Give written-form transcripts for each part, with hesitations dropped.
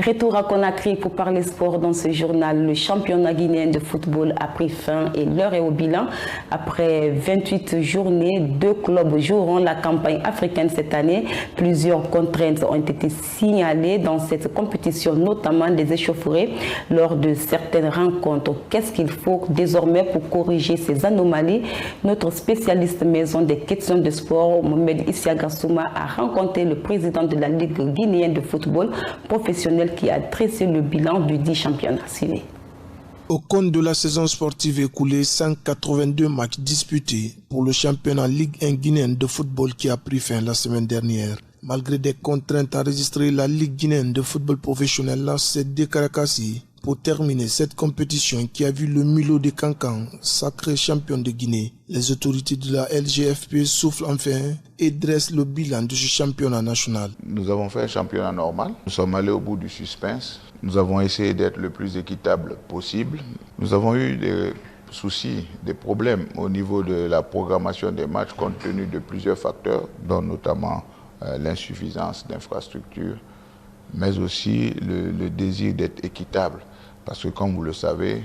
Retour à Conakry pour parler sport dans ce journal. Le championnat guinéen de football a pris fin et l'heure est au bilan. Après 28 journées, 2 clubs joueront la campagne africaine cette année. Plusieurs contraintes ont été signalées dans cette compétition, notamment des échauffourées lors de certaines rencontres. Qu'est-ce qu'il faut désormais pour corriger ces anomalies? Notre spécialiste maison des questions de sport, Mohamed Issiagassouma, a rencontré le président de la Ligue guinéenne de football professionnel qui a dressé le bilan du 10 championnat. Au compte de la saison sportive écoulée, 182 matchs disputés pour le championnat Ligue 1 guinéenne de football qui a pris fin la semaine dernière. Malgré des contraintes enregistrées, la Ligue guinéenne de football professionnel s'est décarcassée pour terminer cette compétition qui a vu le Milo de Cancan, sacré champion de Guinée. Les autorités de la LGFP soufflent enfin et dressent le bilan de ce championnat national. Nous avons fait un championnat normal. Nous sommes allés au bout du suspense. Nous avons essayé d'être le plus équitable possible. Nous avons eu des soucis, des problèmes au niveau de la programmation des matchs compte tenu de plusieurs facteurs, dont notamment l'insuffisance d'infrastructures, mais aussi le désir d'être équitable. Parce que comme vous le savez,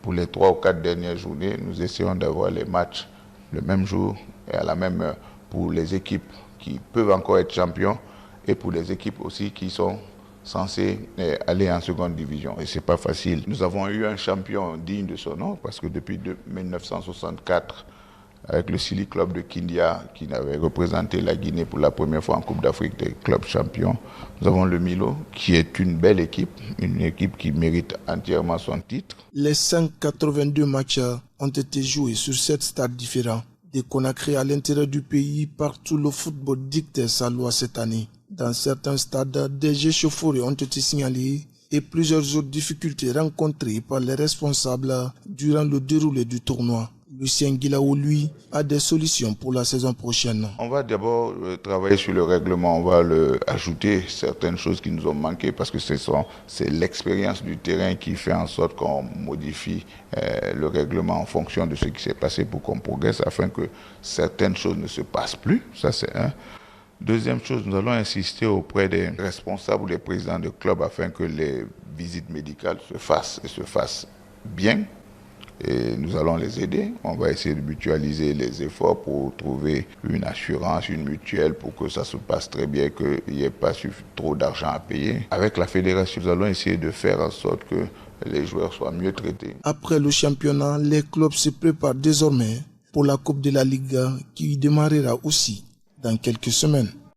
pour les 3 ou 4 dernières journées, nous essayons d'avoir les matchs le même jour et à la même heure pour les équipes qui peuvent encore être champions et pour les équipes aussi qui sont censées aller en seconde division. Et ce n'est pas facile. Nous avons eu un champion digne de son nom parce que depuis 1964, avec le Silly Club de Kindia, qui avait représenté la Guinée pour la première fois en Coupe d'Afrique des clubs champions. Nous avons le Milo, qui est une belle équipe, une équipe qui mérite entièrement son titre. Les 182 matchs ont été joués sur 7 stades différents. De Conakry à l'intérieur du pays, partout le football dictait sa loi cette année. Dans certains stades, des échauffourées ont été signalées et plusieurs autres difficultés rencontrées par les responsables durant le déroulé du tournoi. Lucien Guilaou, lui, a des solutions pour la saison prochaine. On va d'abord travailler sur le règlement. On va ajouter certaines choses qui nous ont manqué parce que c'est l'expérience du terrain qui fait en sorte qu'on modifie le règlement en fonction de ce qui s'est passé pour qu'on progresse afin que certaines choses ne se passent plus. Ça, c'est un. Deuxième chose, nous allons insister auprès des responsables ou des présidents de clubs afin que les visites médicales se fassent bien. Et nous allons les aider. On va essayer de mutualiser les efforts pour trouver une assurance, une mutuelle pour que ça se passe très bien, qu'il n'y ait pas trop d'argent à payer. Avec la fédération, nous allons essayer de faire en sorte que les joueurs soient mieux traités. Après le championnat, les clubs se préparent désormais pour la Coupe de la Ligue qui démarrera aussi dans quelques semaines.